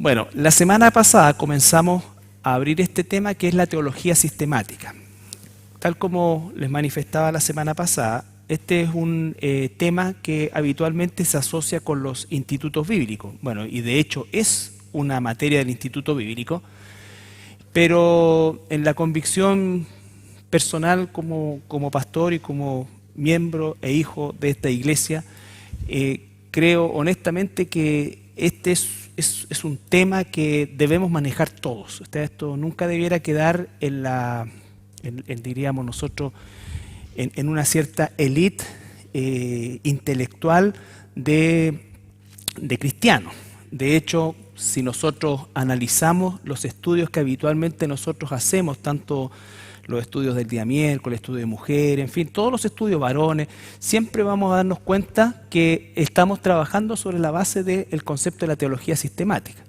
Bueno, la semana pasada comenzamos a abrir este tema que es la teología sistemática. Tal como les manifestaba la semana pasada, este es un tema que habitualmente se asocia con los institutos bíblicos. Bueno, y de hecho es una materia del instituto bíblico, pero en la convicción personal como pastor y como miembro e hijo de esta iglesia, creo honestamente que este es un tema que debemos manejar todos. Esto nunca debiera quedar diríamos nosotros, en una cierta élite intelectual de cristianos. De hecho, si nosotros analizamos los estudios que habitualmente nosotros hacemos, tanto los estudios del día miércoles, el estudio de mujeres, en fin, todos los estudios varones, siempre vamos a darnos cuenta que estamos trabajando sobre la base del concepto de la teología sistemática.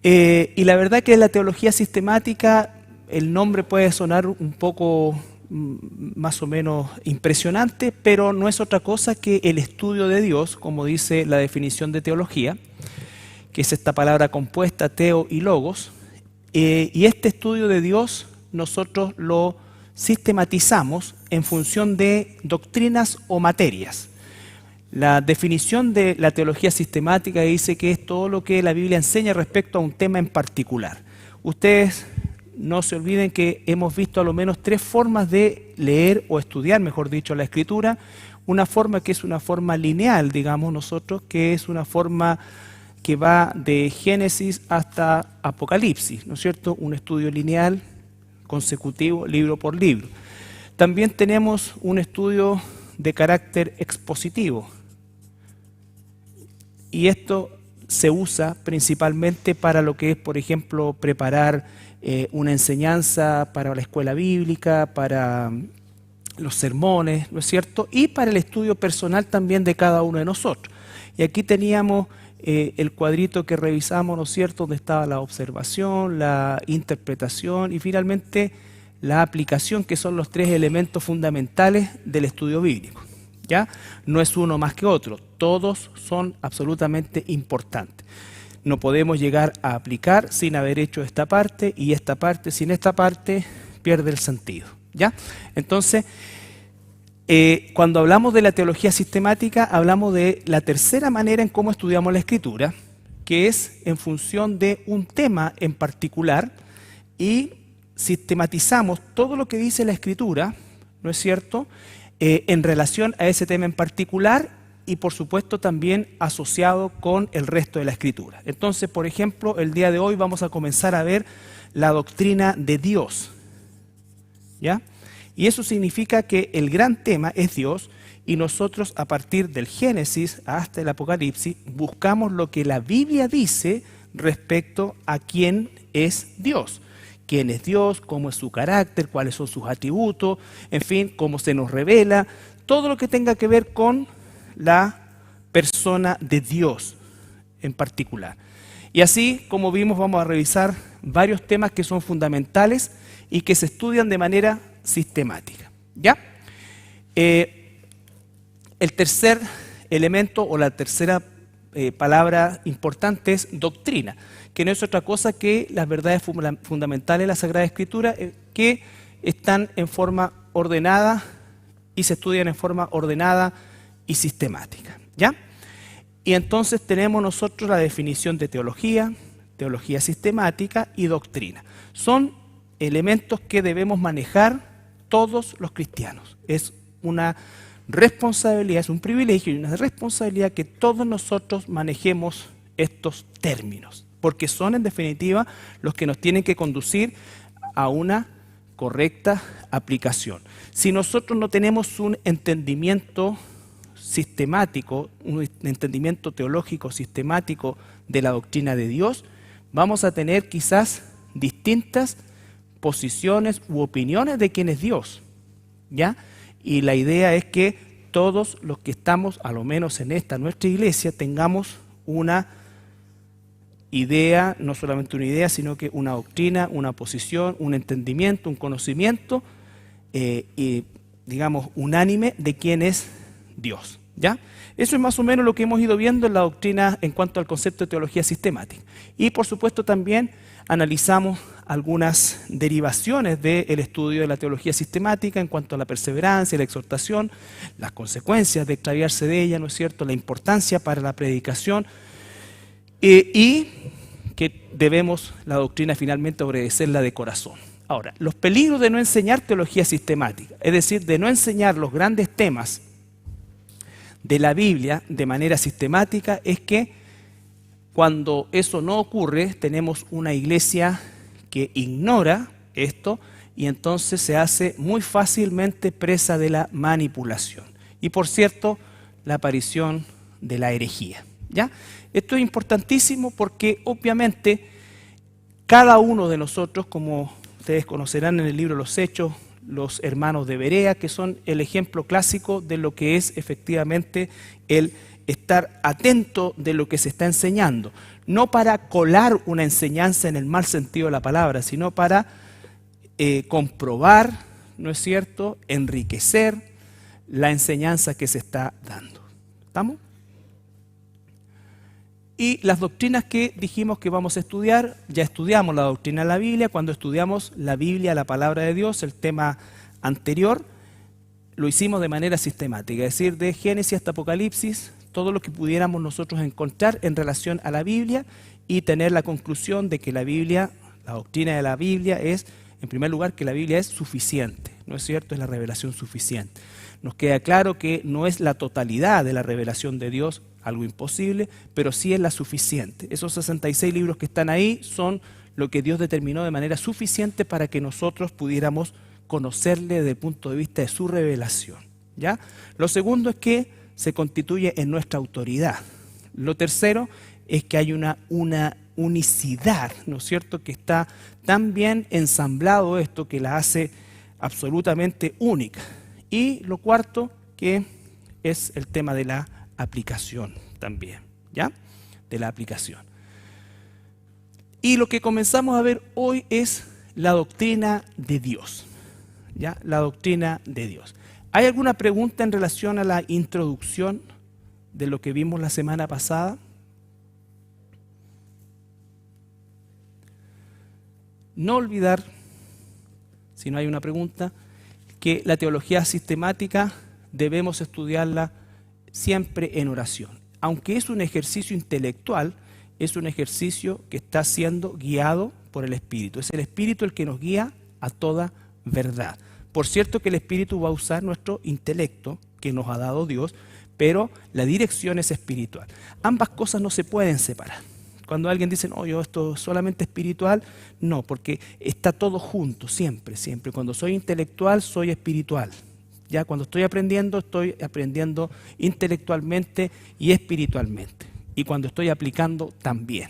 Y la verdad que la teología sistemática, el nombre puede sonar un poco más o menos impresionante, pero no es otra cosa que el estudio de Dios, como dice la definición de teología, que es esta palabra compuesta, teo y logos, y este estudio de Dios nosotros lo sistematizamos en función de doctrinas o materias. La definición de la teología sistemática dice que es todo lo que la Biblia enseña respecto a un tema en particular. Ustedes no se olviden que hemos visto a lo menos 3 formas de leer o estudiar, mejor dicho, la Escritura. Una forma que es una forma lineal, digamos nosotros, que es una forma que va de Génesis hasta Apocalipsis, ¿no es cierto? Un estudio lineal, consecutivo, libro por libro. También tenemos un estudio de carácter expositivo. Y esto se usa principalmente para lo que es, por ejemplo, preparar una enseñanza para la escuela bíblica, para los sermones, ¿no es cierto? Y para el estudio personal también de cada uno de nosotros. Y aquí teníamos el cuadrito que revisamos, ¿no es cierto?, donde estaba la observación, la interpretación y finalmente la aplicación, que son los 3 elementos fundamentales del estudio bíblico. ¿Ya? No es uno más que otro, todos son absolutamente importantes. No podemos llegar a aplicar sin haber hecho esta parte, y esta parte sin esta parte pierde el sentido. ¿Ya? Entonces, cuando hablamos de la teología sistemática, hablamos de la tercera manera en cómo estudiamos la Escritura, que es en función de un tema en particular, y sistematizamos todo lo que dice la Escritura, ¿no es cierto?, en relación a ese tema en particular y por supuesto también asociado con el resto de la Escritura. Entonces, por ejemplo, el día de hoy vamos a comenzar a ver la doctrina de Dios, ¿ya? Y eso significa que el gran tema es Dios, y nosotros a partir del Génesis hasta el Apocalipsis buscamos lo que la Biblia dice respecto a quién es Dios. Quién es Dios, cómo es su carácter, cuáles son sus atributos, en fin, cómo se nos revela, todo lo que tenga que ver con la persona de Dios en particular. Y así, como vimos, vamos a revisar varios temas que son fundamentales y que se estudian de manera sistemática. ¿Ya? El tercer elemento o la tercera palabra importante es doctrina, que no es otra cosa que las verdades fundamentales de la Sagrada Escritura, que están en forma ordenada y se estudian en forma ordenada y sistemática. ¿Ya? Y entonces tenemos nosotros la definición de teología, teología sistemática y doctrina. Son elementos que debemos manejar todos los cristianos. Es una responsabilidad, es un privilegio y una responsabilidad que todos nosotros manejemos estos términos, porque son en definitiva los que nos tienen que conducir a una correcta aplicación. Si nosotros no tenemos un entendimiento sistemático, un entendimiento teológico sistemático de la doctrina de Dios, vamos a tener quizás distintas posiciones u opiniones de quién es Dios, ¿ya? Y la idea es que todos los que estamos, a lo menos en esta nuestra iglesia, tengamos una idea, no solamente una idea, sino que una doctrina, una posición, un entendimiento, un conocimiento, digamos, unánime de quién es Dios. ¿Ya? Eso es más o menos lo que hemos ido viendo en la doctrina en cuanto al concepto de teología sistemática. Y por supuesto también analizamos algunas derivaciones del estudio de la teología sistemática en cuanto a la perseverancia, la exhortación, las consecuencias de extraviarse de ella, ¿no es cierto?, la importancia para la predicación y que debemos la doctrina finalmente obedecerla de corazón. Ahora, los peligros de no enseñar teología sistemática, es decir, de no enseñar los grandes temas de la Biblia de manera sistemática, es que cuando eso no ocurre, tenemos una iglesia que ignora esto y entonces se hace muy fácilmente presa de la manipulación. Y por cierto, la aparición de la herejía. ¿Ya? Esto es importantísimo porque obviamente cada uno de nosotros, como ustedes conocerán en el libro Los Hechos, los hermanos de Berea, que son el ejemplo clásico de lo que es efectivamente el estar atento de lo que se está enseñando. No para colar una enseñanza en el mal sentido de la palabra, sino para comprobar, ¿no es cierto?, enriquecer la enseñanza que se está dando. ¿Estamos? Y las doctrinas que dijimos que vamos a estudiar, ya estudiamos la doctrina de la Biblia, cuando estudiamos la Biblia, la palabra de Dios, el tema anterior, lo hicimos de manera sistemática, es decir, de Génesis hasta Apocalipsis, todo lo que pudiéramos nosotros encontrar en relación a la Biblia y tener la conclusión de que la Biblia, la doctrina de la Biblia es, en primer lugar, que la Biblia es suficiente, ¿no es cierto? Es la revelación suficiente. Nos queda claro que no es la totalidad de la revelación de Dios, algo imposible, pero sí es la suficiente. Esos 66 libros que están ahí son lo que Dios determinó de manera suficiente para que nosotros pudiéramos conocerle desde el punto de vista de su revelación. ¿Ya? Lo segundo es que se constituye en nuestra autoridad. Lo tercero es que hay una unicidad, ¿no es cierto?, que está tan bien ensamblado esto que la hace absolutamente única. Y lo cuarto, que es el tema de la aplicación también, ¿ya? De la aplicación. Y lo que comenzamos a ver hoy es la doctrina de Dios, ¿ya? La doctrina de Dios. ¿Hay alguna pregunta en relación a la introducción de lo que vimos la semana pasada? No olvidar, si no hay una pregunta, que la teología sistemática debemos estudiarla siempre en oración. Aunque es un ejercicio intelectual, es un ejercicio que está siendo guiado por el Espíritu. Es el Espíritu el que nos guía a toda verdad. Por cierto que el Espíritu va a usar nuestro intelecto que nos ha dado Dios, pero la dirección es espiritual. Ambas cosas no se pueden separar. Cuando alguien dice, no, yo esto es solamente espiritual, no, porque está todo junto, siempre, siempre. Cuando soy intelectual, soy espiritual. Ya cuando estoy aprendiendo intelectualmente y espiritualmente. Y cuando estoy aplicando, también.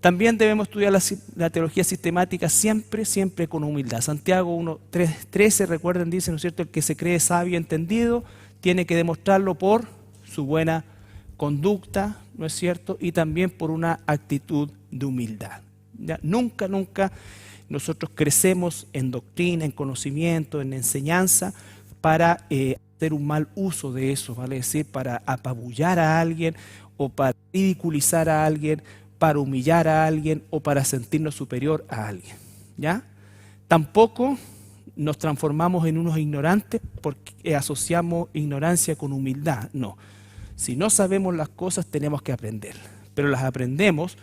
También debemos estudiar la teología sistemática siempre, siempre con humildad. Santiago 1:13, recuerden, dice, ¿no es cierto?, el que se cree sabio y entendido tiene que demostrarlo por su buena conducta, ¿no es cierto?, y también por una actitud de humildad. ¿Ya? Nunca nosotros crecemos en doctrina, en conocimiento, en enseñanza, para hacer un mal uso de eso, ¿vale? Es decir, para apabullar a alguien o para ridiculizar a alguien, para humillar a alguien o para sentirnos superior a alguien. ¿Ya? Tampoco nos transformamos en unos ignorantes porque asociamos ignorancia con humildad. No. Si no sabemos las cosas, tenemos que aprender. Pero las aprendemos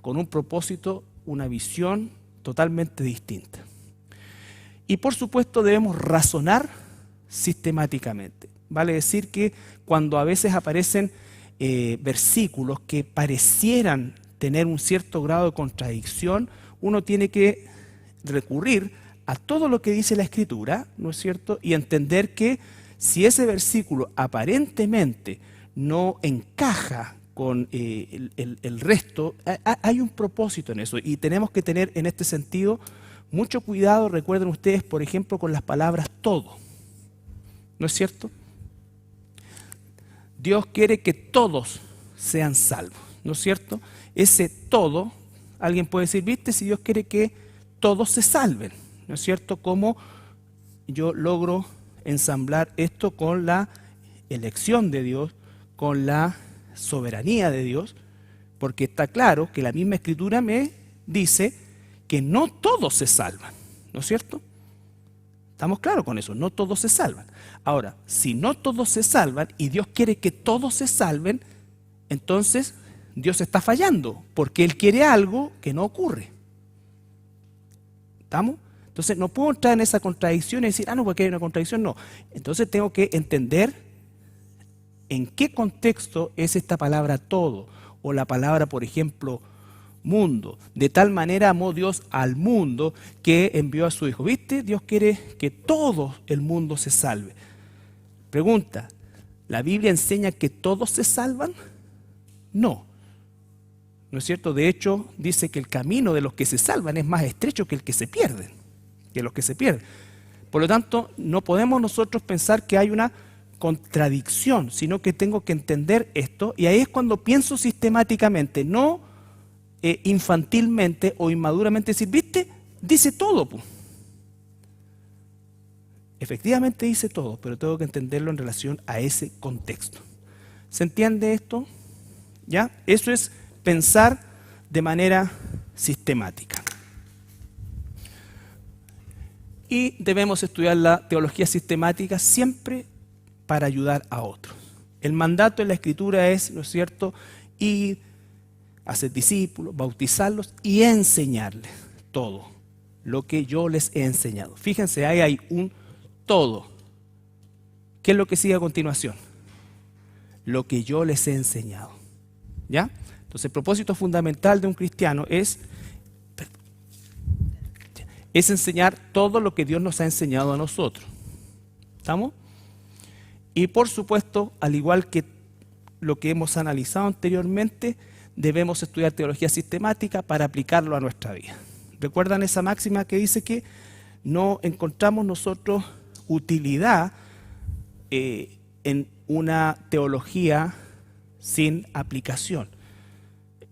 con un propósito, una visión totalmente distinta. Y por supuesto debemos razonar sistemáticamente. Vale decir que cuando a veces aparecen versículos que parecieran tener un cierto grado de contradicción, uno tiene que recurrir a todo lo que dice la Escritura, ¿no es cierto?, y entender que si ese versículo aparentemente no encaja con el resto, hay un propósito en eso y tenemos que tener en este sentido mucho cuidado. Recuerden ustedes, por ejemplo, con las palabras todo, ¿no es cierto? Dios quiere que todos sean salvos, ¿no es cierto? Ese todo, alguien puede decir, ¿viste? Si Dios quiere que todos se salven, ¿no es cierto? ¿Cómo yo logro ensamblar esto con la elección de Dios, con la soberanía de Dios, porque está claro que la misma Escritura me dice que no todos se salvan, ¿no es cierto? Estamos claros con eso, no todos se salvan. Ahora, si no todos se salvan y Dios quiere que todos se salven, entonces Dios está fallando, porque Él quiere algo que no ocurre. ¿Estamos? Entonces no puedo entrar en esa contradicción y decir, no, porque hay una contradicción, no. Entonces tengo que entender en qué contexto es esta palabra todo, o la palabra, por ejemplo, mundo. De tal manera amó Dios al mundo que envió a su Hijo. ¿Viste? Dios quiere que todo el mundo se salve. Pregunta, ¿la Biblia enseña que todos se salvan? No. ¿No es cierto? De hecho, dice que el camino de los que se salvan es más estrecho que el que se pierden, que los que se pierden. Por lo tanto, no podemos nosotros pensar que hay una contradicción, sino que tengo que entender esto, y ahí es cuando pienso sistemáticamente, no infantilmente o inmaduramente decir, ¿viste? Dice todo. Efectivamente dice todo, pero tengo que entenderlo en relación a ese contexto. ¿Se entiende esto? ¿Ya? Eso es pensar de manera sistemática. Y debemos estudiar la teología sistemática siempre para ayudar a otros. El mandato en la Escritura es, ¿no es cierto?, ir, hacer discípulos, bautizarlos y enseñarles todo lo que yo les he enseñado. Fíjense, ahí hay un todo. ¿Qué es lo que sigue a continuación? Lo que yo les he enseñado. ¿Ya? Entonces el propósito fundamental de un cristiano es enseñar todo lo que Dios nos ha enseñado a nosotros. ¿Estamos? Y por supuesto, al igual que lo que hemos analizado anteriormente, debemos estudiar teología sistemática para aplicarlo a nuestra vida. ¿Recuerdan esa máxima que dice que no encontramos nosotros utilidad en una teología sin aplicación?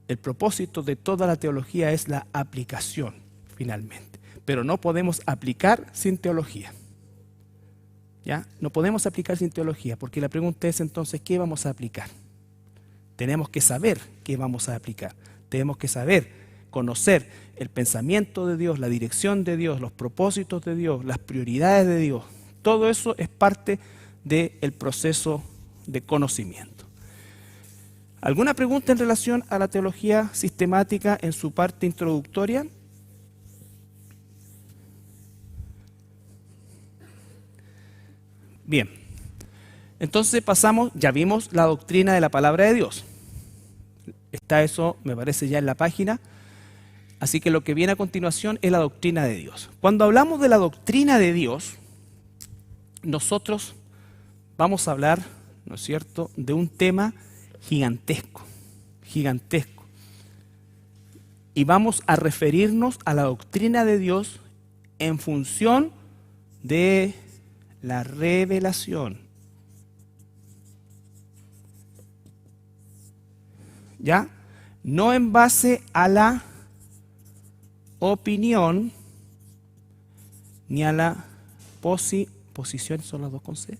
El propósito de toda la teología es la aplicación, finalmente. Pero no podemos aplicar sin teología. ¿Ya? No podemos aplicar sin teología, porque la pregunta es entonces, ¿qué vamos a aplicar? Tenemos que saber qué vamos a aplicar. Tenemos que saber, conocer el pensamiento de Dios, la dirección de Dios, los propósitos de Dios, las prioridades de Dios. Todo eso es parte del proceso de conocimiento. ¿Alguna pregunta en relación a la teología sistemática en su parte introductoria? Bien, entonces pasamos, ya vimos la doctrina de la palabra de Dios. Está eso, me parece, ya en la página. Así que lo que viene a continuación es la doctrina de Dios. Cuando hablamos de la doctrina de Dios, nosotros vamos a hablar, ¿no es cierto?, de un tema gigantesco, gigantesco. Y vamos a referirnos a la doctrina de Dios en función de la revelación. ¿Ya? No en base a la opinión ni a la posición, son las dos con C.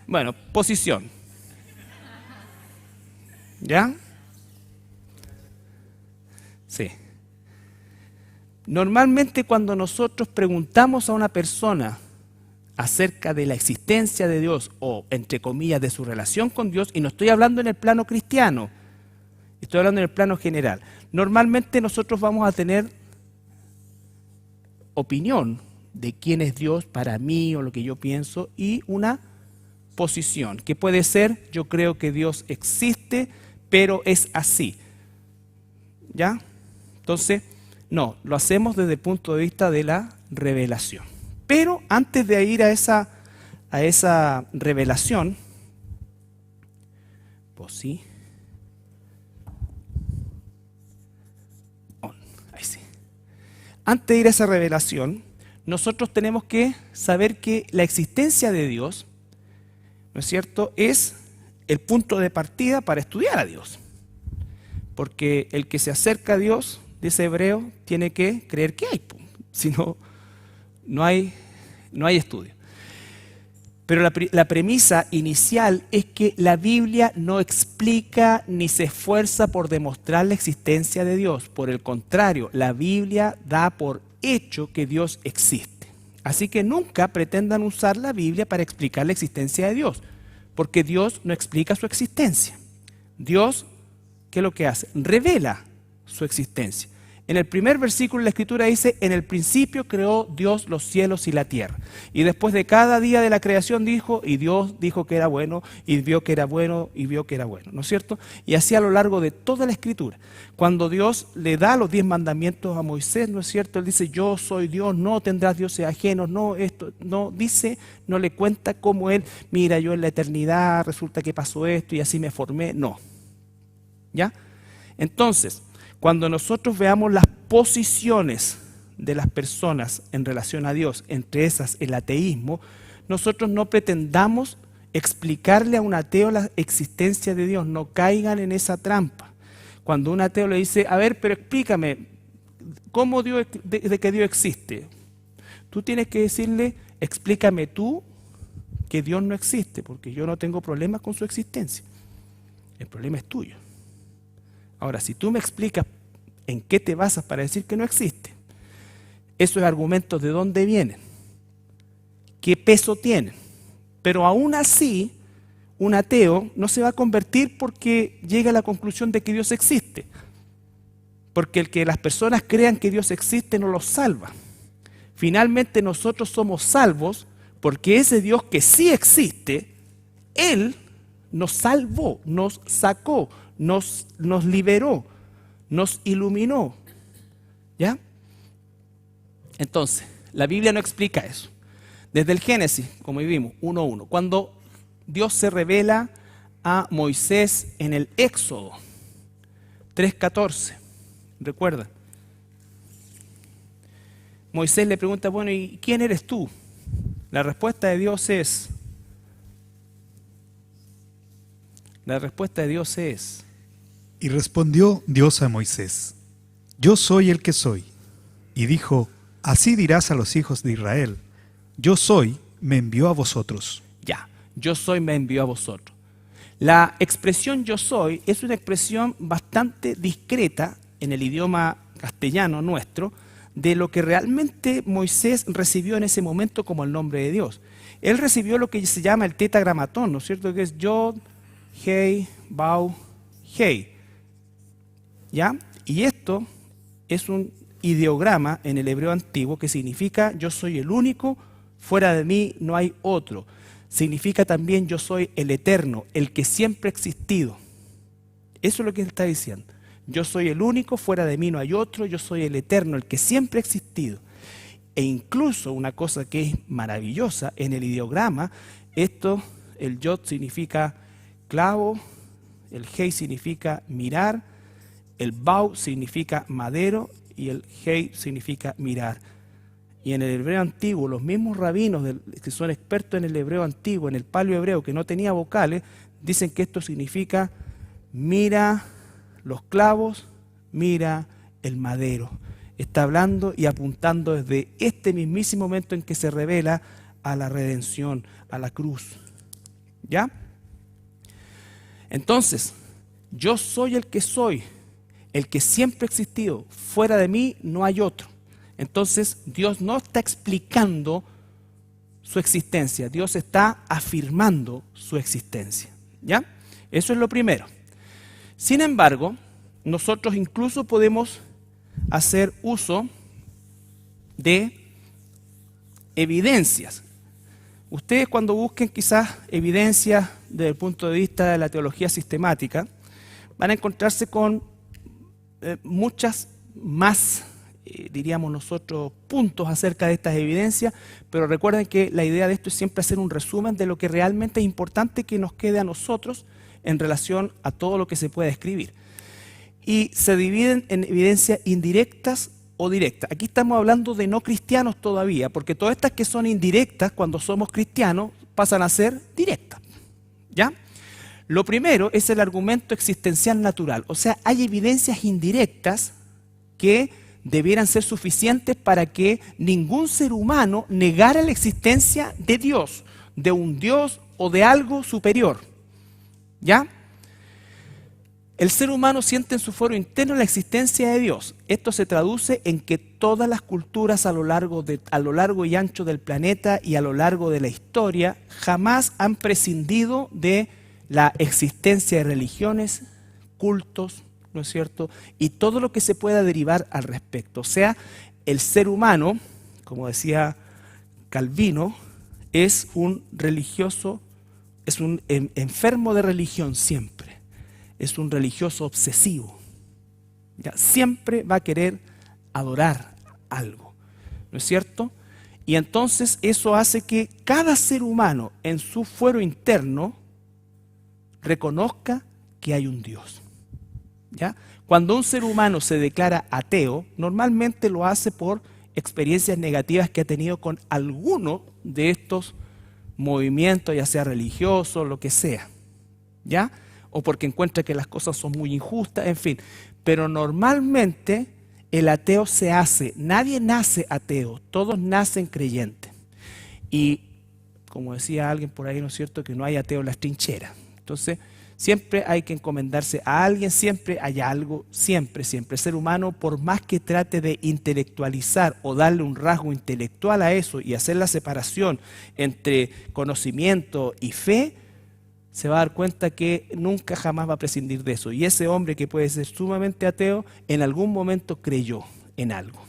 Bueno, posición. ¿Ya? Sí. Normalmente cuando nosotros preguntamos a una persona acerca de la existencia de Dios o, entre comillas, de su relación con Dios, y no estoy hablando en el plano cristiano, estoy hablando en el plano general, normalmente nosotros vamos a tener opinión de quién es Dios para mí o lo que yo pienso y una posición, que puede ser, yo creo que Dios existe, pero es así. ¿Ya? Entonces, no, lo hacemos desde el punto de vista de la revelación. Pero antes de ir a esa revelación, pues sí, ahí sí. Antes de ir a esa revelación, nosotros tenemos que saber que la existencia de Dios, ¿no es cierto?, es el punto de partida para estudiar a Dios. Porque el que se acerca a Dios, dice Hebreo, tiene que creer que hay. Si no, no hay estudio. Pero la premisa inicial es que la Biblia no explica ni se esfuerza por demostrar la existencia de Dios. Por el contrario, la Biblia da por hecho que Dios existe. Así que nunca pretendan usar la Biblia para explicar la existencia de Dios, porque Dios no explica su existencia. Dios, ¿qué es lo que hace? Revela su existencia. En el primer versículo la Escritura dice, en el principio creó Dios los cielos y la tierra. Y después de cada día de la creación dijo, y Dios dijo que era bueno, y vio que era bueno, y vio que era bueno, ¿no es cierto? Y así a lo largo de toda la Escritura. Cuando Dios le da los 10 mandamientos a Moisés, ¿no es cierto? Él dice, yo soy Dios, no tendrás dioses ajenos, no esto, no dice, no le cuenta cómo él, mira, yo en la eternidad resulta que pasó esto y así me formé, no. ¿Ya? Entonces, cuando nosotros veamos las posiciones de las personas en relación a Dios, entre esas el ateísmo, nosotros no pretendamos explicarle a un ateo la existencia de Dios, no caigan en esa trampa. Cuando un ateo le dice, a ver, pero explícame, ¿cómo Dios, de que Dios existe? Tú tienes que decirle, explícame tú que Dios no existe, porque yo no tengo problemas con su existencia. El problema es tuyo. Ahora, si tú me explicas en qué te basas para decir que no existe, esos argumentos de dónde vienen, qué peso tienen. Pero aún así, un ateo no se va a convertir porque llega a la conclusión de que Dios existe. Porque el que las personas crean que Dios existe no los salva. Finalmente nosotros somos salvos porque ese Dios que sí existe, Él nos salvó, nos sacó, nos liberó, nos iluminó. ¿Ya? Entonces, la Biblia no explica eso. Desde el Génesis, como vimos, 1:1, cuando Dios se revela a Moisés en el Éxodo 3:14, recuerda. Moisés le pregunta, bueno, ¿y quién eres tú? La respuesta de Dios es, y respondió Dios a Moisés, yo soy el que soy. Y dijo, así dirás a los hijos de Israel, yo soy, me envió a vosotros. Ya, yo soy, me envió a vosotros. La expresión yo soy es una expresión bastante discreta en el idioma castellano nuestro de lo que realmente Moisés recibió en ese momento como el nombre de Dios. Él recibió lo que se llama el tetragramatón, ¿no es cierto? Que es Yod, Hei, Bau, Hei. ¿Ya? Y esto es un ideograma en el hebreo antiguo que significa yo soy el único, fuera de mí no hay otro. Significa también yo soy el eterno, el que siempre ha existido. Eso es lo que él está diciendo. Yo soy el único, fuera de mí no hay otro, yo soy el eterno, el que siempre ha existido. E incluso una cosa que es maravillosa, en el ideograma, el yod significa clavo, el hei significa mirar, el bau significa madero y el hei significa mirar. Y en el hebreo antiguo, los mismos rabinos que son expertos en el hebreo antiguo, en el paleo hebreo que no tenía vocales, dicen que esto significa mira los clavos, mira el madero. Está hablando y apuntando desde este mismísimo momento en que se revela a la redención, a la cruz. ¿Ya? Entonces, yo soy el que soy, el que siempre ha existido. Fuera de mí no hay otro. Entonces, Dios no está explicando su existencia. Dios está afirmando su existencia. ¿Ya? Eso es lo primero. Sin embargo, nosotros incluso podemos hacer uso de evidencias. Ustedes cuando busquen quizás evidencias desde el punto de vista de la teología sistemática, van a encontrarse con muchas más, diríamos nosotros, puntos acerca de estas evidencias, pero recuerden que la idea de esto es siempre hacer un resumen de lo que realmente es importante que nos quede a nosotros en relación a todo lo que se pueda escribir. Y se dividen en evidencias indirectas o directas. Aquí estamos hablando de no cristianos todavía, porque todas estas que son indirectas cuando somos cristianos pasan a ser directas. ¿Ya? Lo primero es el argumento existencial natural, o sea, hay evidencias indirectas que debieran ser suficientes para que ningún ser humano negara la existencia de Dios, de un Dios o de algo superior. ¿Ya? El ser humano siente en su foro interno la existencia de Dios. Esto se traduce en que todas las culturas a lo largo y ancho del planeta y a lo largo de la historia jamás han prescindido de la existencia de religiones, cultos, ¿no es cierto? Y todo lo que se pueda derivar al respecto. O sea, el ser humano, como decía Calvino, es un religioso, es un enfermo de religión siempre. Es un religioso obsesivo. ¿Ya? Siempre va a querer adorar algo, ¿no es cierto? Y entonces eso hace que cada ser humano en su fuero interno reconozca que hay un Dios. ¿Ya? Cuando un ser humano se declara ateo, normalmente lo hace por experiencias negativas que ha tenido con alguno de estos movimientos, ya sea religioso, lo que sea, ¿ya? O porque encuentra que las cosas son muy injustas, en fin. Pero normalmente el ateo se hace, nadie nace ateo, todos nacen creyentes. Y como decía alguien por ahí, ¿no es cierto?, que no hay ateo en las trincheras. Entonces, siempre hay que encomendarse a alguien, siempre hay algo, siempre. El ser humano, por más que trate de intelectualizar o darle un rasgo intelectual a eso y hacer la separación entre conocimiento y fe, se va a dar cuenta que nunca jamás va a prescindir de eso. Y ese hombre que puede ser sumamente ateo, en algún momento creyó en algo.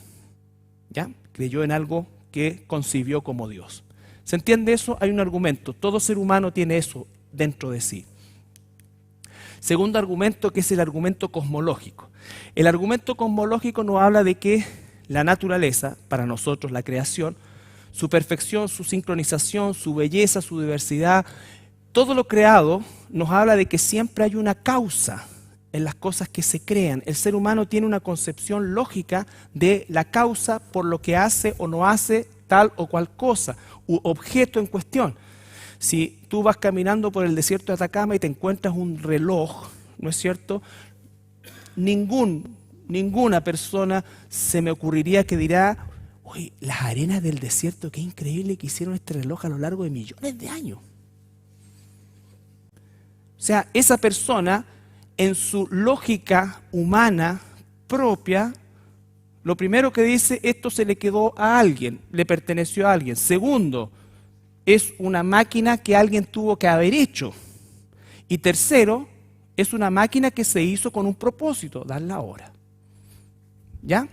¿Ya? Creyó en algo que concibió como Dios. ¿Se entiende eso? Hay un argumento. Todo ser humano tiene eso dentro de sí. Segundo argumento, que es el argumento cosmológico. El argumento cosmológico nos habla de que la naturaleza, para nosotros la creación, su perfección, su sincronización, su belleza, su diversidad, todo lo creado nos habla de que siempre hay una causa en las cosas que se crean. El ser humano tiene una concepción lógica de la causa por lo que hace o no hace tal o cual cosa, u objeto en cuestión. Si tú vas caminando por el desierto de Atacama y te encuentras un reloj, ¿no es cierto? Ninguna persona se me ocurriría que dirá, oye, las arenas del desierto, qué increíble que hicieron este reloj a lo largo de millones de años. O sea, esa persona, en su lógica humana propia, lo primero que dice, esto se le quedó a alguien, le perteneció a alguien. Segundo, es una máquina que alguien tuvo que haber hecho. Y tercero, es una máquina que se hizo con un propósito, dar la hora. ¿Ya?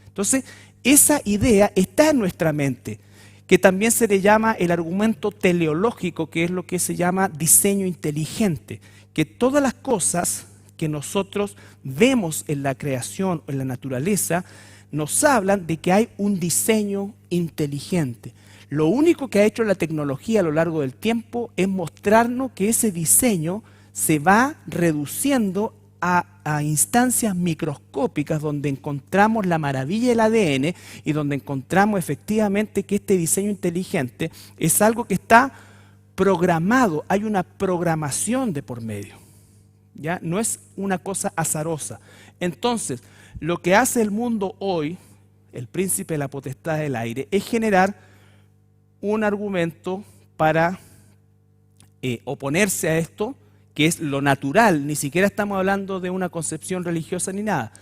Entonces, esa idea está en nuestra mente, que también se le llama el argumento teleológico, que es lo que se llama diseño inteligente, que todas las cosas que nosotros vemos en la creación o en la naturaleza nos hablan de que hay un diseño inteligente. Lo único que ha hecho la tecnología a lo largo del tiempo es mostrarnos que ese diseño se va reduciendo a instancias microscópicas donde encontramos la maravilla del ADN y donde encontramos efectivamente que este diseño inteligente es algo que está programado, hay una programación de por medio, ¿ya? No es una cosa azarosa. Entonces, lo que hace el mundo hoy, el príncipe de la potestad del aire, es generar un argumento para oponerse a esto, que es lo natural. Ni siquiera estamos hablando de una concepción religiosa ni nada.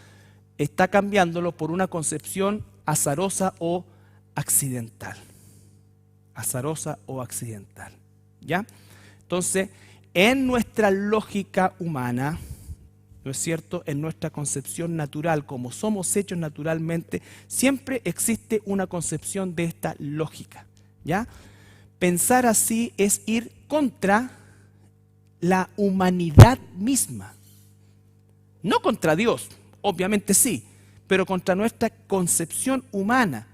Está cambiándolo por una concepción azarosa o accidental. Azarosa o accidental. ¿Ya? Entonces, en nuestra lógica humana, ¿no es cierto?, en nuestra concepción natural, como somos hechos naturalmente, siempre existe una concepción de esta lógica. ¿Ya? Pensar así es ir contra la humanidad misma. No contra Dios, obviamente sí, pero contra nuestra concepción humana.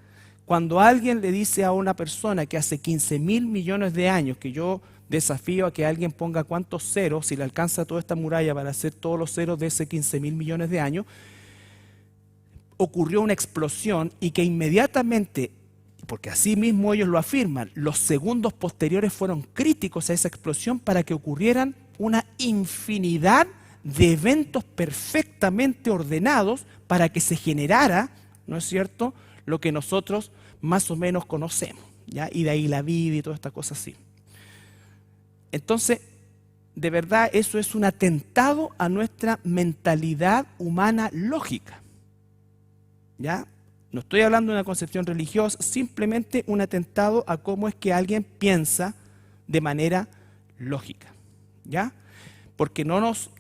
Cuando alguien le dice a una persona que hace 15.000 millones de años, que yo desafío a que alguien ponga cuántos ceros, si le alcanza toda esta muralla para hacer todos los ceros de ese 15.000 millones de años, ocurrió una explosión y que inmediatamente, porque así mismo ellos lo afirman, los segundos posteriores fueron críticos a esa explosión para que ocurrieran una infinidad de eventos perfectamente ordenados para que se generara, ¿no es cierto?, lo que nosotros más o menos conocemos, ¿ya? Y de ahí la vida y toda esta cosa así. Entonces, de verdad, eso es un atentado a nuestra mentalidad humana lógica, ¿ya? No estoy hablando de una concepción religiosa, simplemente un atentado a cómo es que alguien piensa de manera lógica, ¿ya? Porque no nos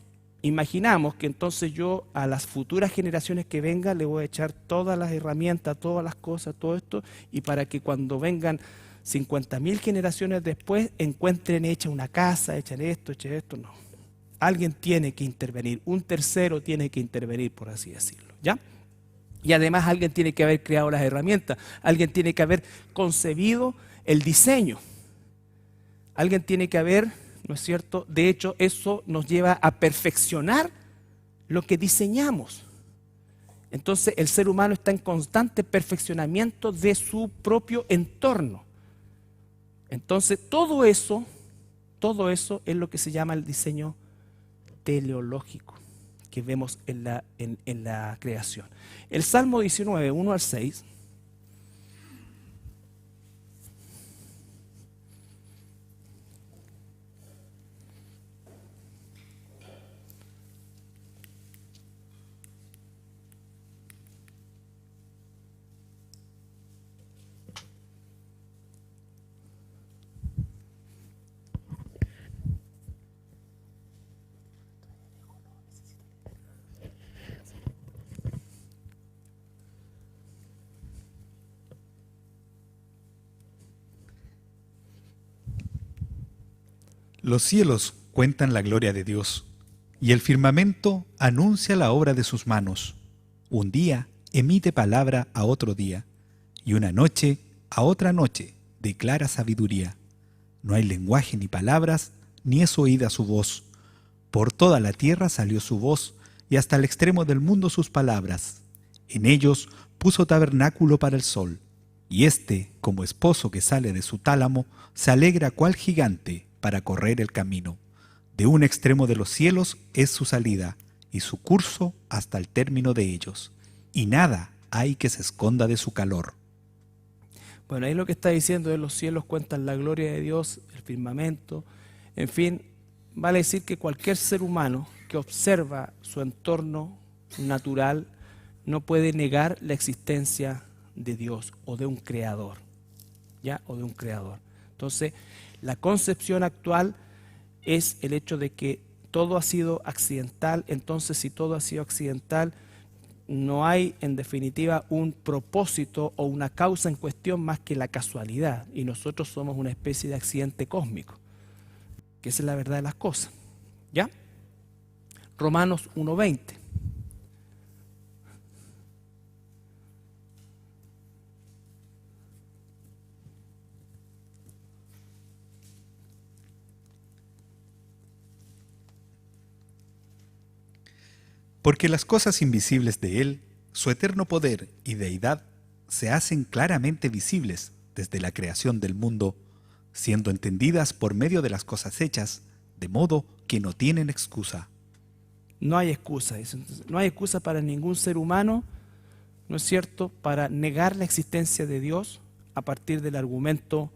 imaginamos que entonces yo a las futuras generaciones que vengan le voy a echar todas las herramientas, todas las cosas, todo esto, y para que cuando vengan 50.000 generaciones después encuentren hecha una casa, echan esto, no. Alguien tiene que intervenir, un tercero tiene que intervenir, por así decirlo, ¿ya? Y además alguien tiene que haber creado las herramientas, alguien tiene que haber concebido el diseño, alguien tiene que haber, ¿no es cierto? De hecho, eso nos lleva a perfeccionar lo que diseñamos. Entonces, el ser humano está en constante perfeccionamiento de su propio entorno. Entonces, todo eso es lo que se llama el diseño teleológico que vemos en la creación. El Salmo 19, 1 al 6, Los cielos cuentan la gloria de Dios, y el firmamento anuncia la obra de sus manos. Un día emite palabra a otro día, y una noche a otra noche declara sabiduría. No hay lenguaje ni palabras, ni es oída su voz. Por toda la tierra salió su voz, y hasta el extremo del mundo sus palabras. En ellos puso tabernáculo para el sol, y éste, como esposo que sale de su tálamo, se alegra cual gigante para correr el camino. De un extremo de los cielos es su salida, y su curso hasta el término de ellos, y nada hay que se esconda de su calor. bueno, ahí lo que está diciendo es los cielos cuentan la gloria de Dios, el firmamento, en fin, vale decir que cualquier ser humano que observa su entorno natural no puede negar la existencia de Dios o de un creador, ¿ya? O de un creador. Entonces, la concepción actual es el hecho de que todo ha sido accidental. Entonces, si todo ha sido accidental, no hay en definitiva un propósito o una causa en cuestión más que la casualidad, y nosotros somos una especie de accidente cósmico, que esa es la verdad de las cosas, ¿ya? Romanos 1:20. Porque las cosas invisibles de Él, su eterno poder y deidad, se hacen claramente visibles desde la creación del mundo, siendo entendidas por medio de las cosas hechas, de modo que no tienen excusa. No hay excusa, no hay excusa para ningún ser humano, ¿no es cierto?, para negar la existencia de Dios a partir del argumento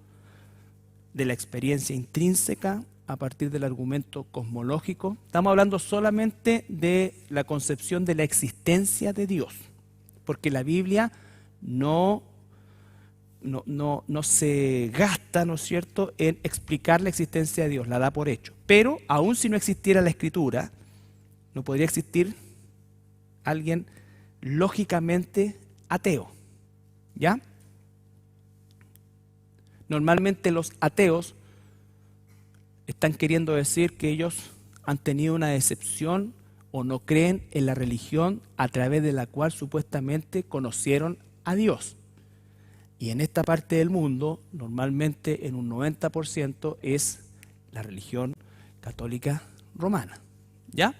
de la experiencia intrínseca, a partir del argumento cosmológico. Estamos hablando solamente de la concepción de la existencia de Dios, porque la Biblia no se gasta, ¿no es cierto?, en explicar la existencia de Dios, la da por hecho. Pero, aun si no existiera la Escritura, no podría existir alguien lógicamente ateo, ¿ya? Normalmente los ateos están queriendo decir que ellos han tenido una decepción o no creen en la religión a través de la cual supuestamente conocieron a Dios. Y en esta parte del mundo, normalmente en un 90% es la religión católica romana, ¿ya?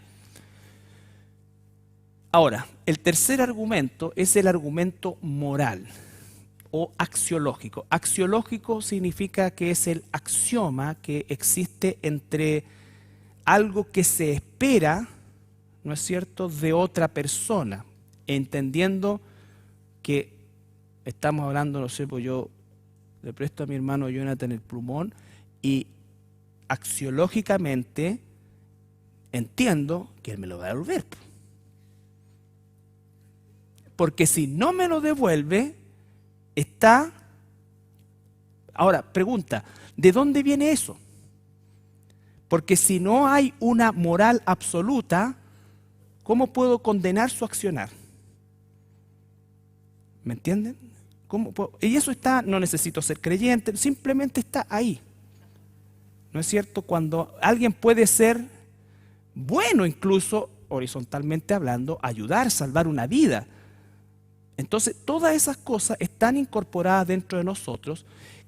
Ahora, el tercer argumento es el argumento moral o axiológico. Axiológico significa que es el axioma que existe entre algo que se espera, ¿no es cierto?, de otra persona, entendiendo que estamos hablando, no sé, pues yo le presto a mi hermano Jonathan el plumón y axiológicamente entiendo que él me lo va a devolver. Porque si no me lo devuelve, está... Ahora, pregunta, ¿de dónde viene eso? Porque si no hay una moral absoluta, ¿cómo puedo condenar su accionar? ¿Me entienden? ¿Cómo puedo? Y eso está, no necesito ser creyente, simplemente está ahí. ¿No es cierto? Cuando alguien puede ser bueno, incluso horizontalmente hablando, ayudar, salvar una vida. Entonces, todas esas cosas están incorporadas dentro de nosotros.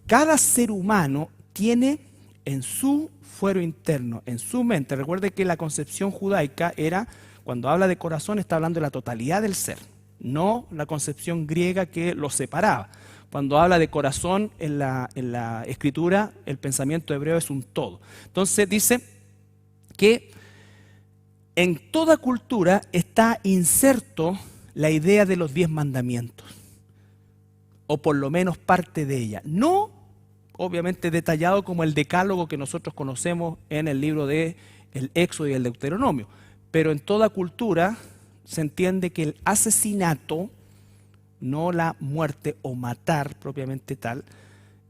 Cada ser humano tiene en su fuero interno, en su mente. Recuerde que la concepción judaica era, cuando habla de corazón, está hablando de la totalidad del ser, no la concepción griega que lo separaba. Cuando habla de corazón en la escritura, el pensamiento hebreo es un todo. Entonces dice que en toda cultura está inserto la idea de los 10 mandamientos, o por lo menos parte de ella. No, obviamente, detallado como el decálogo que nosotros conocemos en el libro de el Éxodo y el Deuteronomio, pero en toda cultura se entiende que el asesinato, no la muerte o matar propiamente tal,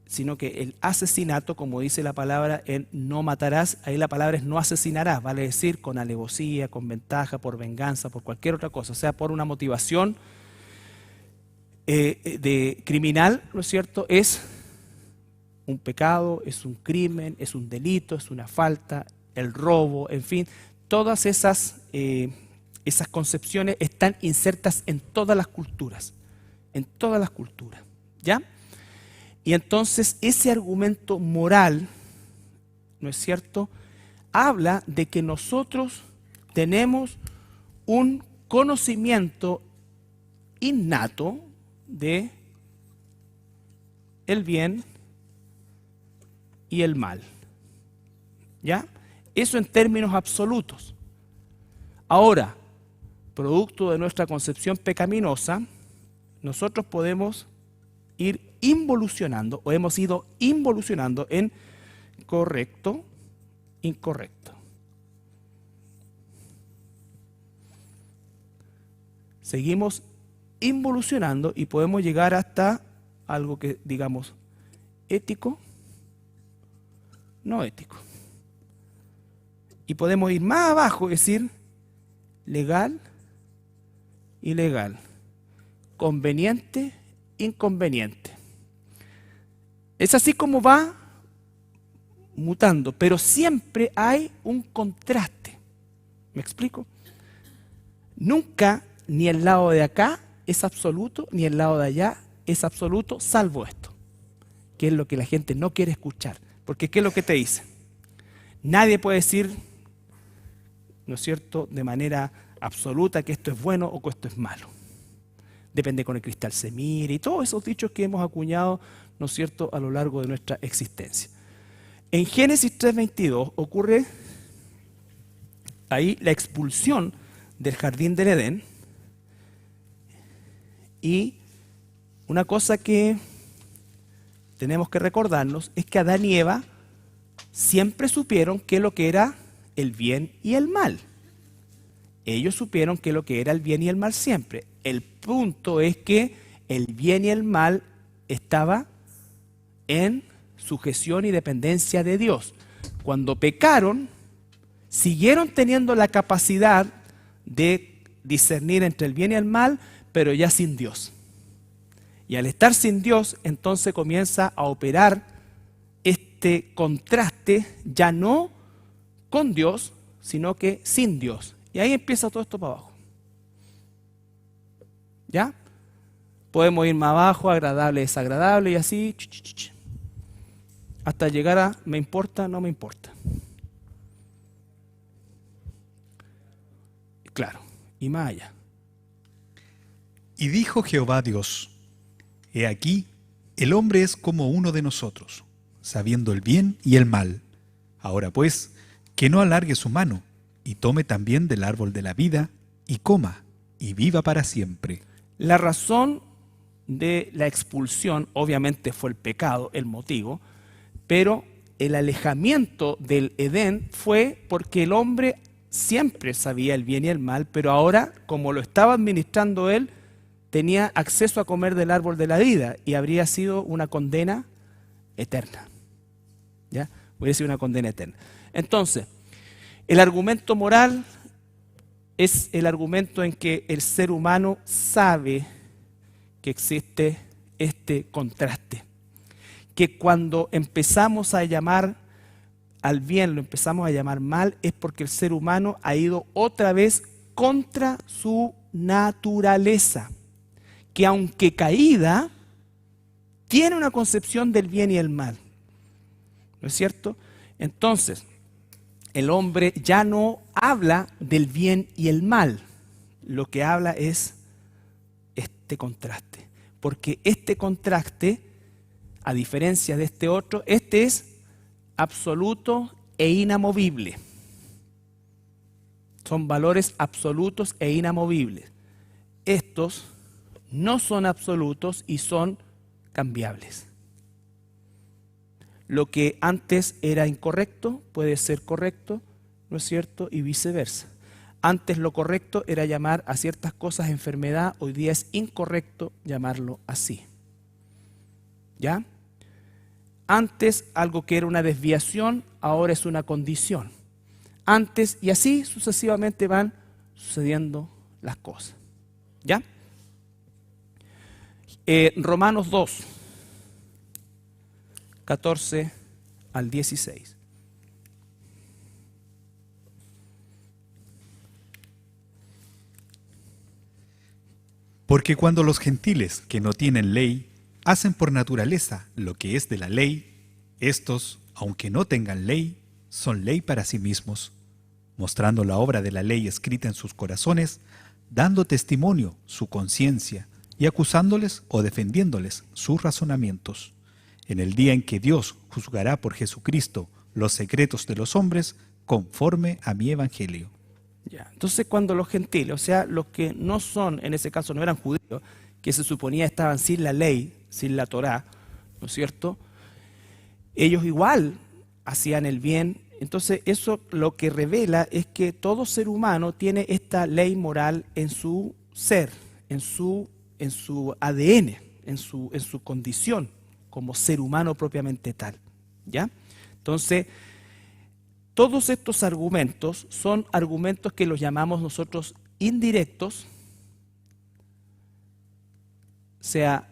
sino que el asesinato, como dice la palabra en no matarás, ahí la palabra es no asesinarás, vale decir con alevosía, con ventaja, por venganza, por cualquier otra cosa, o sea, por una motivación de criminal, ¿no es cierto? Es un pecado, es un crimen, es un delito, es una falta, el robo, en fin, todas esas concepciones están insertas en todas las culturas, ¿ya? Y entonces ese argumento moral, ¿no es cierto?, habla de que nosotros tenemos un conocimiento innato de el bien y el mal, ¿ya? Eso en términos absolutos. Ahora, producto de nuestra concepción pecaminosa, nosotros podemos ir involucionando, o hemos ido involucionando en correcto, incorrecto. Seguimos involucionando y podemos llegar hasta algo que digamos ético, no ético. Y podemos ir más abajo, es decir, legal, ilegal, conveniente, inconveniente. Es así como va mutando, pero siempre hay un contraste. ¿Me explico? Nunca ni el lado de acá es absoluto, ni el lado de allá es absoluto, salvo esto, que es lo que la gente no quiere escuchar. Porque ¿qué es lo que te dice? Nadie puede decir, ¿no es cierto?, de manera absoluta que esto es bueno o que esto es malo. Depende con el cristal se mire y todos esos dichos que hemos acuñado, ¿no es cierto?, a lo largo de nuestra existencia. En Génesis 3:22 ocurre ahí la expulsión del jardín del Edén, y una cosa que tenemos que recordarnos es que Adán y Eva siempre supieron qué es lo que era el bien y el mal. Ellos supieron qué es lo que era el bien y el mal siempre. El punto es que el bien y el mal estaba en sujeción y dependencia de Dios. Cuando pecaron, siguieron teniendo la capacidad de discernir entre el bien y el mal, pero ya sin Dios. Y al estar sin Dios, entonces comienza a operar este contraste, ya no con Dios, sino que sin Dios. Y ahí empieza todo esto para abajo. ¿Ya? Podemos ir más abajo, agradable, desagradable, y así, hasta llegar a me importa, no me importa. Claro, y más allá. Y dijo Jehová Dios: He aquí, el hombre es como uno de nosotros, sabiendo el bien y el mal. Ahora pues, que no alargue su mano, y tome también del árbol de la vida, y coma, y viva para siempre. La razón de la expulsión obviamente fue el pecado, el motivo, pero el alejamiento del Edén fue porque el hombre siempre sabía el bien y el mal, pero ahora, como lo estaba administrando él, tenía acceso a comer del árbol de la vida y habría sido una condena eterna. ¿Ya? Hubiera sido una condena eterna. Entonces, el argumento moral es el argumento en que el ser humano sabe que existe este contraste. Que cuando empezamos a llamar al bien, lo empezamos a llamar mal, es porque el ser humano ha ido otra vez contra su naturaleza. Que aunque caída, tiene una concepción del bien y el mal. ¿No es cierto? Entonces, el hombre ya no habla del bien y el mal. Lo que habla es este contraste. Porque este contraste, a diferencia de este otro, este es absoluto e inamovible. Son valores absolutos e inamovibles. Estos no son absolutos y son cambiables. Lo que antes era incorrecto puede ser correcto, ¿no es cierto? Y viceversa. Antes lo correcto era llamar a ciertas cosas enfermedad, hoy día es incorrecto llamarlo así. ¿Ya? Antes algo que era una desviación, ahora es una condición. Antes y así sucesivamente van sucediendo las cosas. ¿Ya? Romanos 2, 14 al 16. Porque cuando los gentiles que no tienen ley hacen por naturaleza lo que es de la ley, estos, aunque no tengan ley, son ley para sí mismos, mostrando la obra de la ley escrita en sus corazones, dando testimonio su conciencia y acusándoles o defendiéndoles sus razonamientos. En el día en que Dios juzgará por Jesucristo los secretos de los hombres conforme a mi evangelio. Ya. Entonces cuando los gentiles, o sea, los que no son, en ese caso no eran judíos, que se suponía estaban sin la ley, sin la Torá, ¿no es cierto? Ellos igual hacían el bien. Entonces eso lo que revela es que todo ser humano tiene esta ley moral en su ser, en su ADN, en su condición como ser humano propiamente tal. ¿Ya? Entonces, todos estos argumentos son argumentos que los llamamos nosotros indirectos, sea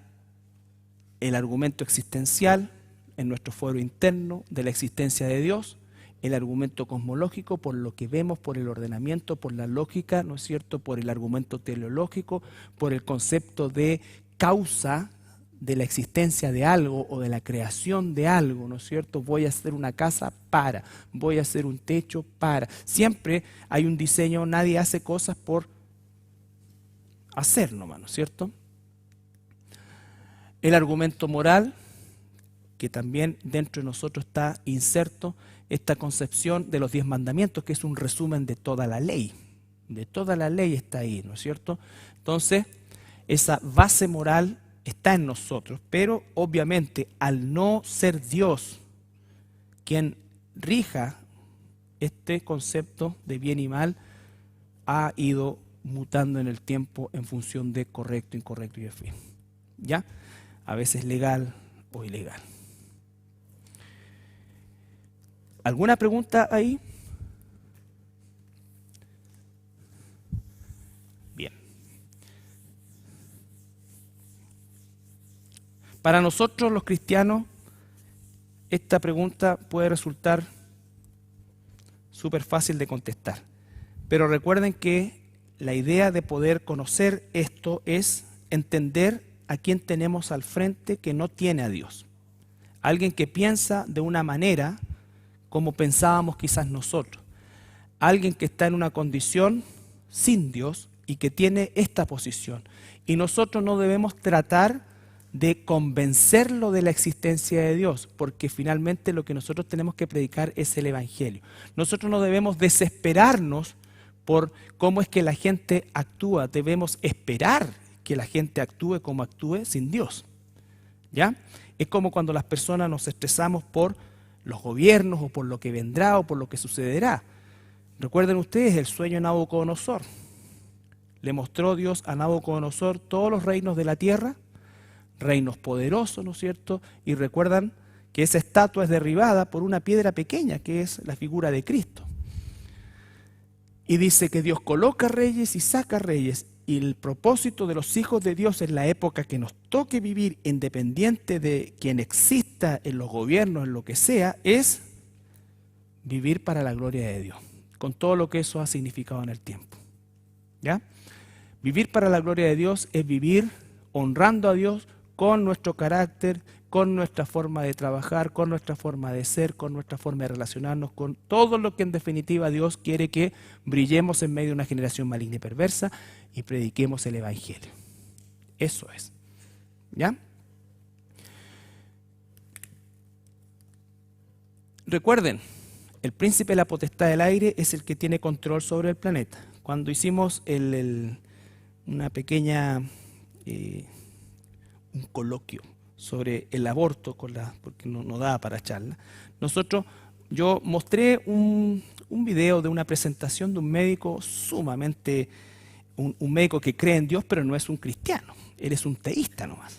el argumento existencial en nuestro fuero interno de la existencia de Dios, el argumento cosmológico por lo que vemos, por el ordenamiento, por la lógica, ¿no es cierto?, por el argumento teleológico, por el concepto de causa de la existencia de algo o de la creación de algo, ¿no es cierto? Voy a hacer una casa para, voy a hacer un techo para. Siempre hay un diseño, nadie hace cosas por hacer nomás, ¿no es cierto? El argumento moral, que también dentro de nosotros está inserto esta concepción de los 10 mandamientos, que es un resumen de toda la ley. De toda la ley está ahí, ¿no es cierto? Entonces, esa base moral está en nosotros, pero obviamente al no ser Dios quien rija este concepto de bien y mal, ha ido mutando en el tiempo en función de correcto, incorrecto y en fin. ¿Ya? A veces legal o ilegal. ¿Alguna pregunta ahí? Bien. Para nosotros los cristianos, esta pregunta puede resultar súper fácil de contestar. Pero recuerden que la idea de poder conocer esto es entender a quién tenemos al frente que no tiene a Dios. Alguien que piensa de una manera como pensábamos quizás nosotros. Alguien que está en una condición sin Dios y que tiene esta posición. Y nosotros no debemos tratar de convencerlo de la existencia de Dios, porque finalmente lo que nosotros tenemos que predicar es el Evangelio. Nosotros no debemos desesperarnos por cómo es que la gente actúa, debemos esperar que la gente actúe como actúe sin Dios. ¿Ya? Es como cuando las personas nos estresamos por los gobiernos o por lo que vendrá o por lo que sucederá. Recuerden ustedes el sueño de Nabucodonosor. Le mostró Dios a Nabucodonosor todos los reinos de la tierra, reinos poderosos, ¿no es cierto? Y recuerdan que esa estatua es derribada por una piedra pequeña, que es la figura de Cristo. Y dice que Dios coloca reyes y saca reyes. Y el propósito de los hijos de Dios en la época que nos toque vivir, independiente de quien exista en los gobiernos, en lo que sea, es vivir para la gloria de Dios, con todo lo que eso ha significado en el tiempo. ¿Ya? Vivir para la gloria de Dios es vivir honrando a Dios con nuestro carácter, con nuestra forma de trabajar, con nuestra forma de ser, con nuestra forma de relacionarnos, con todo lo que en definitiva Dios quiere que brillemos en medio de una generación maligna y perversa y prediquemos el Evangelio. Eso es. ¿Ya? Recuerden, el príncipe de la potestad del aire es el que tiene control sobre el planeta. Cuando hicimos una pequeña, un coloquio sobre el aborto, porque no daba para charla, yo mostré un video de una presentación de un médico sumamente, un médico que cree en Dios, pero no es un cristiano, él es un teísta nomás.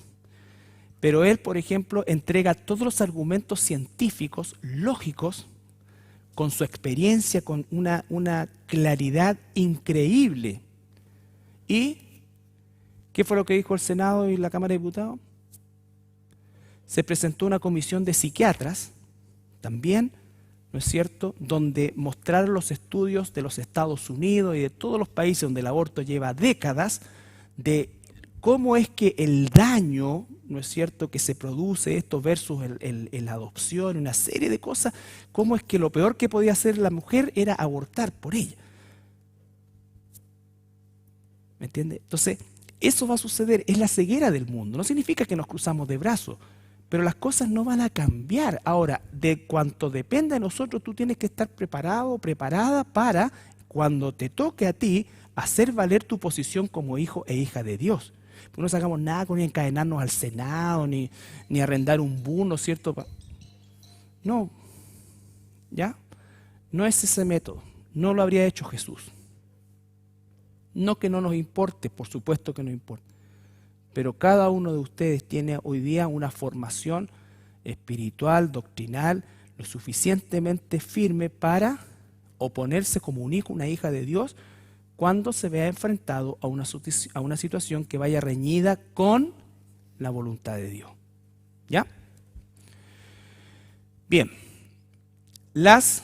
Pero él, por ejemplo, entrega todos los argumentos científicos, lógicos, con su experiencia, con una claridad increíble. ¿Y qué fue lo que dijo el Senado y la Cámara de Diputados? Se presentó una comisión de psiquiatras, también, ¿no es cierto?, donde mostraron los estudios de los Estados Unidos y de todos los países donde el aborto lleva décadas, de cómo es que el daño, ¿no es cierto?, que se produce esto versus la adopción, una serie de cosas, cómo es que lo peor que podía hacer la mujer era abortar por ella. ¿Me entiende? Entonces, eso va a suceder, es la ceguera del mundo. No significa que nos cruzamos de brazos, pero las cosas no van a cambiar. Ahora, de cuanto dependa de nosotros, tú tienes que estar preparado, preparada para, cuando te toque a ti, hacer valer tu posición como hijo e hija de Dios. No sacamos nada con ni encadenarnos al Senado, ni arrendar un bus, ¿no es cierto? No, ¿ya? No es ese método, no lo habría hecho Jesús. No que no nos importe, por supuesto que nos importa, pero cada uno de ustedes tiene hoy día una formación espiritual, doctrinal, lo suficientemente firme para oponerse como un hijo, una hija de Dios, cuando se vea enfrentado a una situación que vaya reñida con la voluntad de Dios. ¿Ya? Bien, las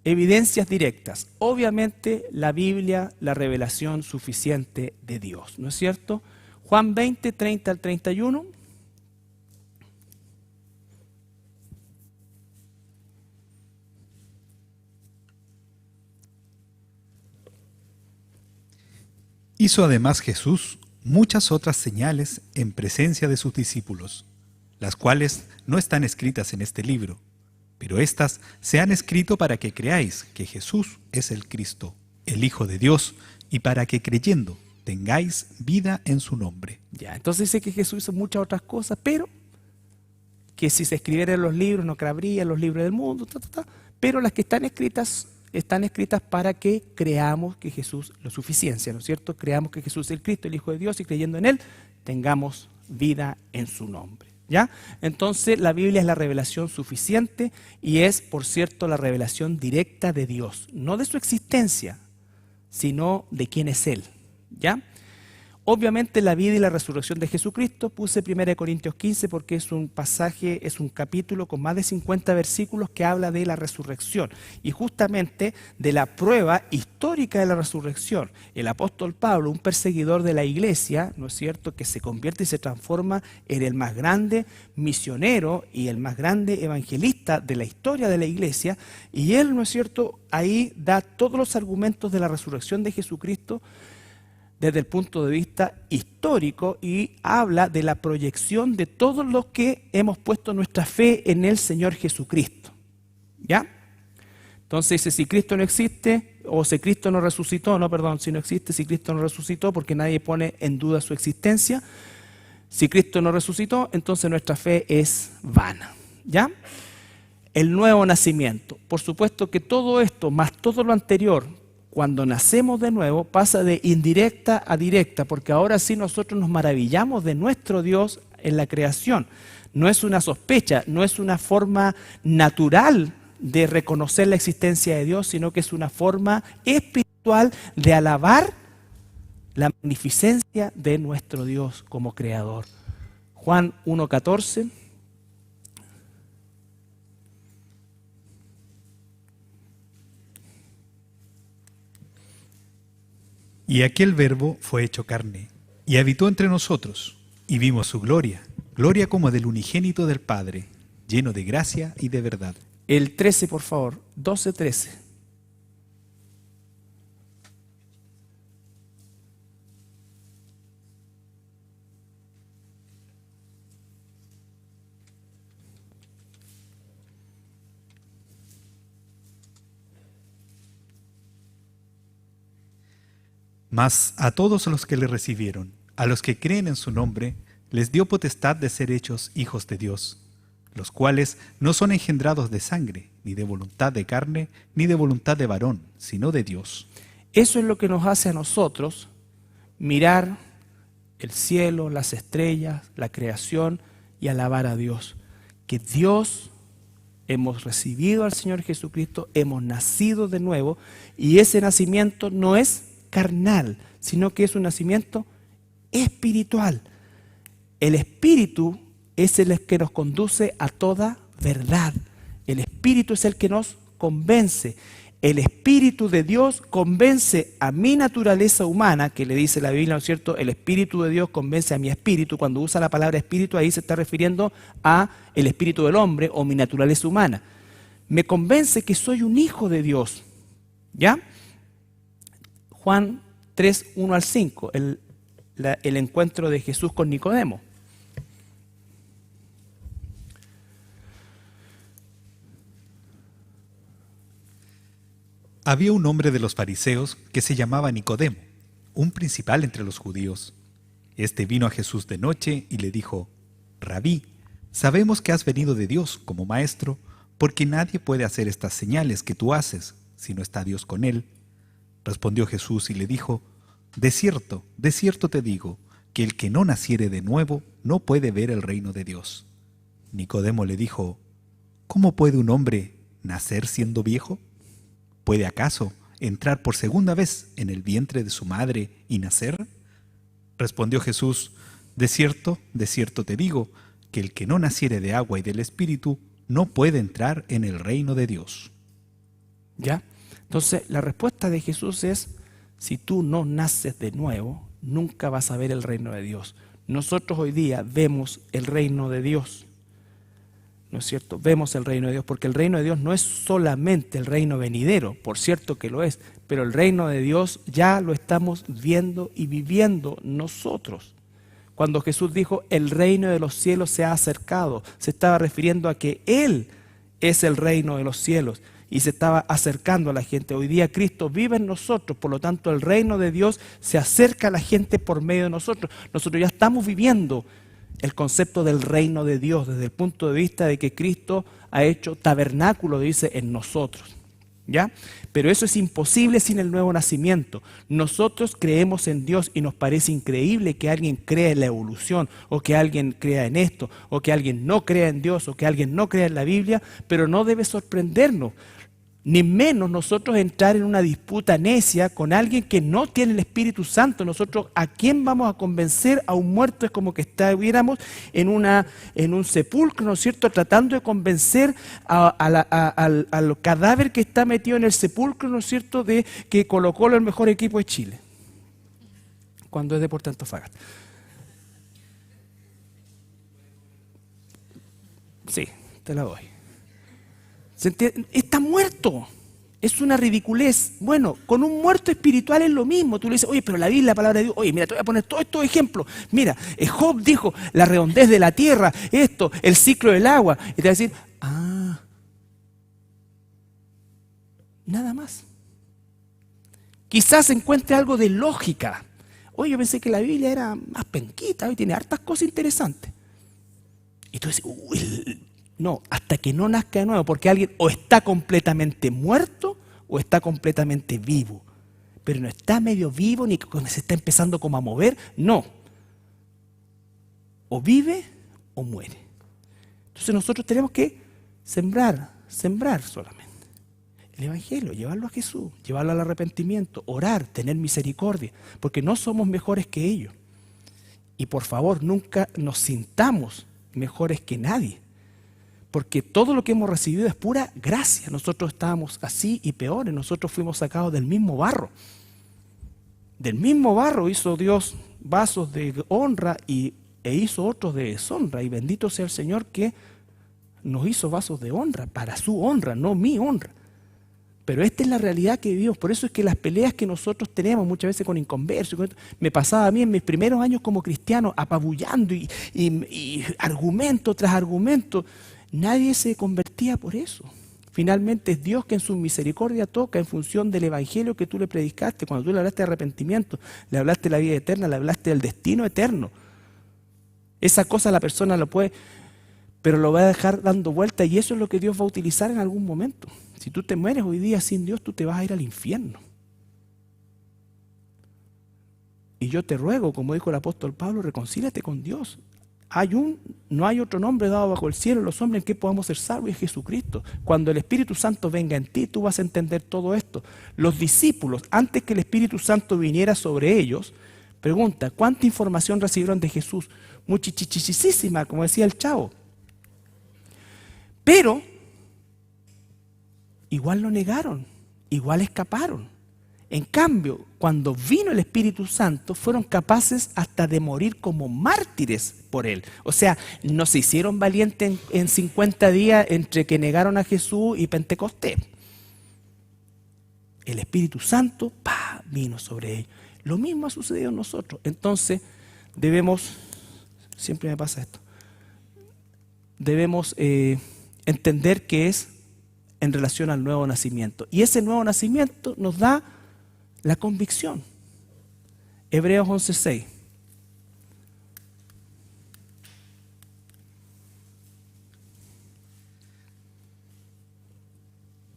evidencias directas. Obviamente la Biblia, la revelación suficiente de Dios, ¿no es cierto? Juan 20, 30 al 31. Hizo además Jesús muchas otras señales en presencia de sus discípulos, las cuales no están escritas en este libro, pero éstas se han escrito para que creáis que Jesús es el Cristo, el Hijo de Dios, y para que creyendo tengáis vida en su nombre. Ya, entonces dice que Jesús hizo muchas otras cosas, pero que si se escribieran los libros no cabrían los libros del mundo, pero las que están escritas para que creamos que Jesús, la suficiencia, ¿no es cierto? Creamos que Jesús es el Cristo, el Hijo de Dios, y creyendo en Él, tengamos vida en su nombre. ¿Ya? Entonces la Biblia es la revelación suficiente y es, por cierto, la revelación directa de Dios, no de su existencia, sino de quién es Él. ¿Ya? Obviamente la vida y la resurrección de Jesucristo, puse 1 Corintios 15 porque es un pasaje, es un capítulo con más de 50 versículos que habla de la resurrección y justamente de la prueba histórica de la resurrección. El apóstol Pablo, un perseguidor de la iglesia, ¿no es cierto?, que se convierte y se transforma en el más grande misionero y el más grande evangelista de la historia de la iglesia, y él, ¿no es cierto?, ahí da todos los argumentos de la resurrección de Jesucristo, desde el punto de vista histórico y habla de la proyección de todos los que hemos puesto nuestra fe en el Señor Jesucristo. ¿Ya? Entonces dice, si Cristo no existe, o si Cristo no resucitó, si no existe, si Cristo no resucitó, porque nadie pone en duda su existencia. Si Cristo no resucitó, entonces nuestra fe es vana. ¿Ya? El nuevo nacimiento. Por supuesto que todo esto, más todo lo anterior, cuando nacemos de nuevo, pasa de indirecta a directa, porque ahora sí nosotros nos maravillamos de nuestro Dios en la creación. No es una sospecha, no es una forma natural de reconocer la existencia de Dios, sino que es una forma espiritual de alabar la magnificencia de nuestro Dios como creador. Juan 1:14. Y aquel Verbo fue hecho carne, y habitó entre nosotros, y vimos su gloria, gloria como del unigénito del Padre, lleno de gracia y de verdad. El 13, por favor, 12:13. Mas a todos los que le recibieron, a los que creen en su nombre, les dio potestad de ser hechos hijos de Dios, los cuales no son engendrados de sangre, ni de voluntad de carne, ni de voluntad de varón, sino de Dios. Eso es lo que nos hace a nosotros mirar el cielo, las estrellas, la creación y alabar a Dios. Que Dios, hemos recibido al Señor Jesucristo, hemos nacido de nuevo, y ese nacimiento no es carnal, sino que es un nacimiento espiritual. El Espíritu es el que nos conduce a toda verdad. El Espíritu es el que nos convence. El Espíritu de Dios convence a mi naturaleza humana, que le dice la Biblia, ¿no es cierto? El Espíritu de Dios convence a mi espíritu. Cuando usa la palabra espíritu, ahí se está refiriendo a el espíritu del hombre o mi naturaleza humana. Me convence que soy un hijo de Dios. ¿Ya? Juan 3, 1 al 5, el encuentro de Jesús con Nicodemo. Había un hombre de los fariseos que se llamaba Nicodemo, un principal entre los judíos. Este vino a Jesús de noche y le dijo: Rabí, sabemos que has venido de Dios como maestro, porque nadie puede hacer estas señales que tú haces si no está Dios con él. Respondió Jesús y le dijo: de cierto te digo, que el que no naciere de nuevo no puede ver el reino de Dios. Nicodemo le dijo: ¿cómo puede un hombre nacer siendo viejo? ¿Puede acaso entrar por segunda vez en el vientre de su madre y nacer? Respondió Jesús: de cierto te digo, que el que no naciere de agua y del Espíritu no puede entrar en el reino de Dios. ¿Ya? Entonces, la respuesta de Jesús es: si tú no naces de nuevo, nunca vas a ver el reino de Dios. Nosotros hoy día vemos el reino de Dios, ¿no es cierto? Vemos el reino de Dios, porque el reino de Dios no es solamente el reino venidero, por cierto que lo es, pero el reino de Dios ya lo estamos viendo y viviendo nosotros. Cuando Jesús dijo, el reino de los cielos se ha acercado, se estaba refiriendo a que Él es el reino de los cielos y se estaba acercando a la gente. Hoy día Cristo vive en nosotros, por lo tanto el reino de Dios se acerca a la gente por medio de nosotros. Nosotros ya estamos viviendo el concepto del reino de Dios desde el punto de vista de que Cristo ha hecho tabernáculo, dice, en nosotros. ¿Ya? Pero eso es imposible sin el nuevo nacimiento. Nosotros creemos en Dios y nos parece increíble que alguien crea en la evolución, o que alguien crea en esto, o que alguien no crea en Dios, o que alguien no crea en la Biblia, pero no debe sorprendernos. Ni menos nosotros entrar en una disputa necia con alguien que no tiene el Espíritu Santo. Nosotros, ¿a quién vamos a convencer? A un muerto. Es como que estuviéramos en un sepulcro, ¿no es cierto?, tratando de convencer al cadáver que está metido en el sepulcro, ¿no es cierto?, de que Colo-Colo es el mejor equipo de Chile, cuando es Deportes Antofagasta. Sí, te la doy. Está muerto. Es una ridiculez. Bueno, con un muerto espiritual es lo mismo. Tú le dices, oye, pero la Biblia, la palabra de Dios, oye, mira, te voy a poner todos estos ejemplos. Mira, Job dijo la redondez de la tierra, esto, el ciclo del agua. Y te va a decir, nada más. Quizás encuentre algo de lógica. Oye, yo pensé que la Biblia era más penquita, hoy tiene hartas cosas interesantes. Y tú dices, uy, no, hasta que no nazca de nuevo, porque alguien o está completamente muerto o está completamente vivo. Pero no está medio vivo ni cuando se está empezando como a mover, no. O vive o muere. Entonces nosotros tenemos que sembrar solamente. El Evangelio, llevarlo a Jesús, llevarlo al arrepentimiento, orar, tener misericordia, porque no somos mejores que ellos. Y por favor, nunca nos sintamos mejores que nadie, porque todo lo que hemos recibido es pura gracia. Nosotros estábamos así y peores, nosotros fuimos sacados del mismo barro. Del mismo barro hizo Dios vasos de honra e hizo otros de deshonra, y bendito sea el Señor que nos hizo vasos de honra, para su honra, no mi honra. Pero esta es la realidad que vivimos. Por eso es que las peleas que nosotros tenemos muchas veces con inconversos, me pasaba a mí en mis primeros años como cristiano, apabullando y argumento tras argumento. Nadie se convertía por eso. Finalmente es Dios que en su misericordia toca en función del evangelio que tú le predicaste. Cuando tú le hablaste de arrepentimiento, le hablaste de la vida eterna, le hablaste del destino eterno. Esa cosa la persona lo puede, pero lo va a dejar dando vuelta, y eso es lo que Dios va a utilizar en algún momento. Si tú te mueres hoy día sin Dios, tú te vas a ir al infierno. Y yo te ruego, como dijo el apóstol Pablo, reconcíliate con Dios. No hay otro nombre dado bajo el cielo los hombres en que podamos ser salvos, y es Jesucristo. Cuando el Espíritu Santo venga en ti, tú vas a entender todo esto. Los discípulos, antes que el Espíritu Santo viniera sobre ellos, pregunta, ¿cuánta información recibieron de Jesús? Muchísima, como decía el chavo. Pero igual lo negaron, igual escaparon. En cambio, cuando vino el Espíritu Santo, fueron capaces hasta de morir como mártires por Él. O sea, no se hicieron valientes en 50 días entre que negaron a Jesús y Pentecostés. El Espíritu Santo, vino sobre ellos. Lo mismo ha sucedido en nosotros. Entonces, siempre me pasa esto, debemos entender que es en relación al nuevo nacimiento. Y ese nuevo nacimiento nos da la convicción. Hebreos 11:6.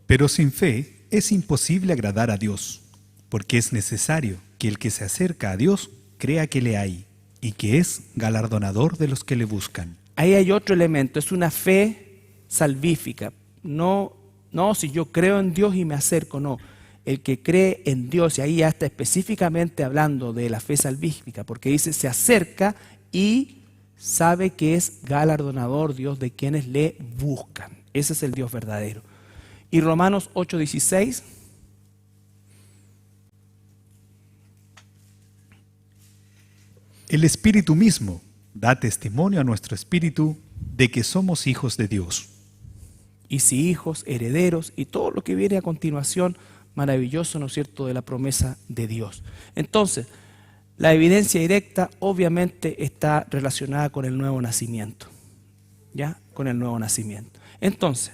Pero sin fe es imposible agradar a Dios, porque es necesario que el que se acerca a Dios crea que le hay y que es galardonador de los que le buscan. Ahí hay otro elemento, es una fe salvífica. No, si yo creo en Dios y me acerco, no. El que cree en Dios, y ahí ya está específicamente hablando de la fe salvífica, porque dice, se acerca y sabe que es galardonador Dios de quienes le buscan. Ese es el Dios verdadero. Y Romanos 8:16. El Espíritu mismo da testimonio a nuestro espíritu de que somos hijos de Dios. Y si hijos, herederos, y todo lo que viene a continuación, maravilloso, ¿no es cierto?, de la promesa de Dios. Entonces, la evidencia directa obviamente está relacionada con el nuevo nacimiento. ¿Ya? Con el nuevo nacimiento. Entonces,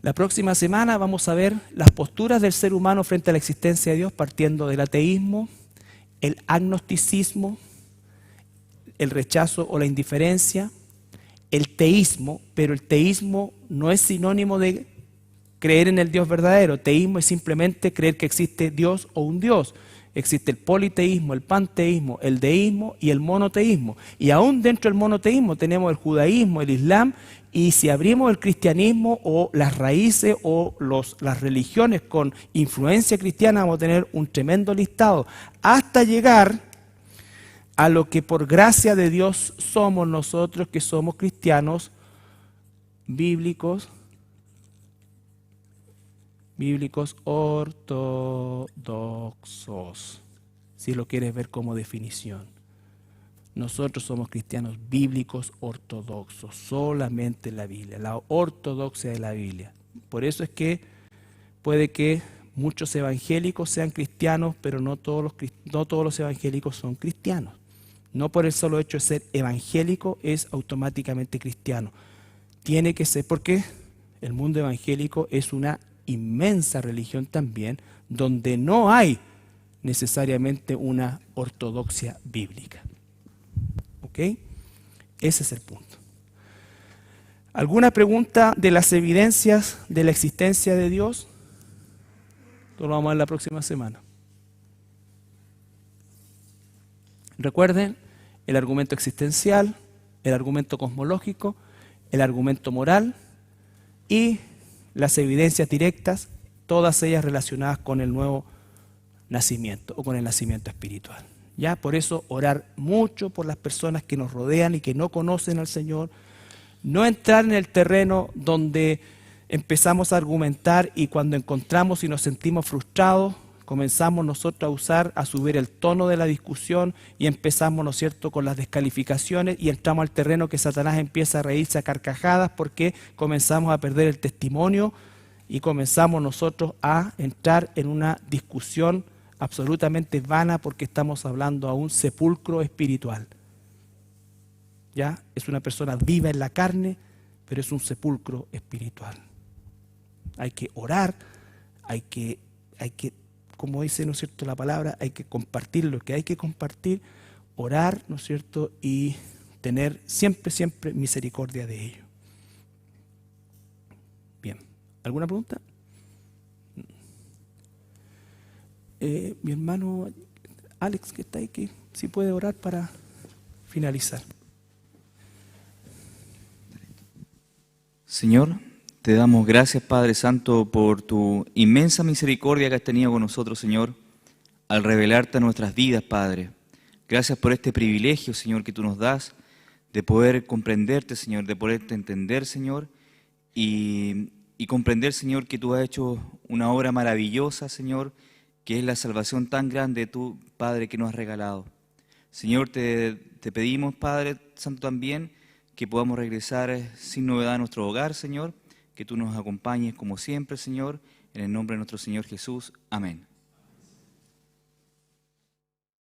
la próxima semana vamos a ver las posturas del ser humano frente a la existencia de Dios, partiendo del ateísmo, el agnosticismo, el rechazo o la indiferencia, el teísmo, pero el teísmo no es sinónimo de creer en el Dios verdadero. Teísmo es simplemente creer que existe Dios o un Dios. Existe el politeísmo, el panteísmo, el deísmo y el monoteísmo. Y aún dentro del monoteísmo tenemos el judaísmo, el islam, y si abrimos el cristianismo o las raíces o las religiones con influencia cristiana, vamos a tener un tremendo listado, hasta llegar a lo que por gracia de Dios somos nosotros, que somos cristianos bíblicos ortodoxos, si lo quieres ver como definición. Nosotros somos cristianos bíblicos ortodoxos, solamente la Biblia, la ortodoxia de la Biblia. Por eso es que Puede que muchos evangélicos sean cristianos, pero no todos los evangélicos son cristianos. No por el solo hecho de ser evangélico es automáticamente cristiano. Tiene que ser porque el mundo evangélico es una inmensa religión también, donde no hay necesariamente una ortodoxia bíblica. ¿Ok? Ese es el punto. ¿Alguna pregunta de las evidencias de la existencia de Dios? Esto lo vamos a ver la próxima semana. Recuerden el argumento existencial, el argumento cosmológico, el argumento moral y las evidencias directas, todas ellas relacionadas con el nuevo nacimiento o con el nacimiento espiritual. ¿Ya? Por eso orar mucho por las personas que nos rodean y que no conocen al Señor. No entrar en el terreno donde empezamos a argumentar y cuando encontramos y nos sentimos frustrados, comenzamos nosotros a subir el tono de la discusión y empezamos, ¿no es cierto?, con las descalificaciones y entramos al terreno que Satanás empieza a reírse a carcajadas porque comenzamos a perder el testimonio y comenzamos nosotros a entrar en una discusión absolutamente vana porque estamos hablando a un sepulcro espiritual. ¿Ya? Es una persona viva en la carne, pero es un sepulcro espiritual. Hay que orar, hay que, como dice, ¿no es cierto?, la palabra, hay que compartir lo que hay que compartir, orar, ¿no es cierto?, y tener siempre misericordia de ellos. Bien, ¿alguna pregunta? Mi hermano Alex, que está ahí, que si puede orar para finalizar. Señor, te damos gracias, Padre Santo, por tu inmensa misericordia que has tenido con nosotros, Señor, al revelarte a nuestras vidas, Padre. Gracias por este privilegio, Señor, que tú nos das, de poder comprenderte, Señor, de poderte entender, Señor, y comprender, Señor, que tú has hecho una obra maravillosa, Señor, que es la salvación tan grande de tu Padre que nos has regalado. Señor, te pedimos, Padre Santo, también que podamos regresar sin novedad a nuestro hogar, Señor, que tú nos acompañes como siempre, Señor, en el nombre de nuestro Señor Jesús. Amén.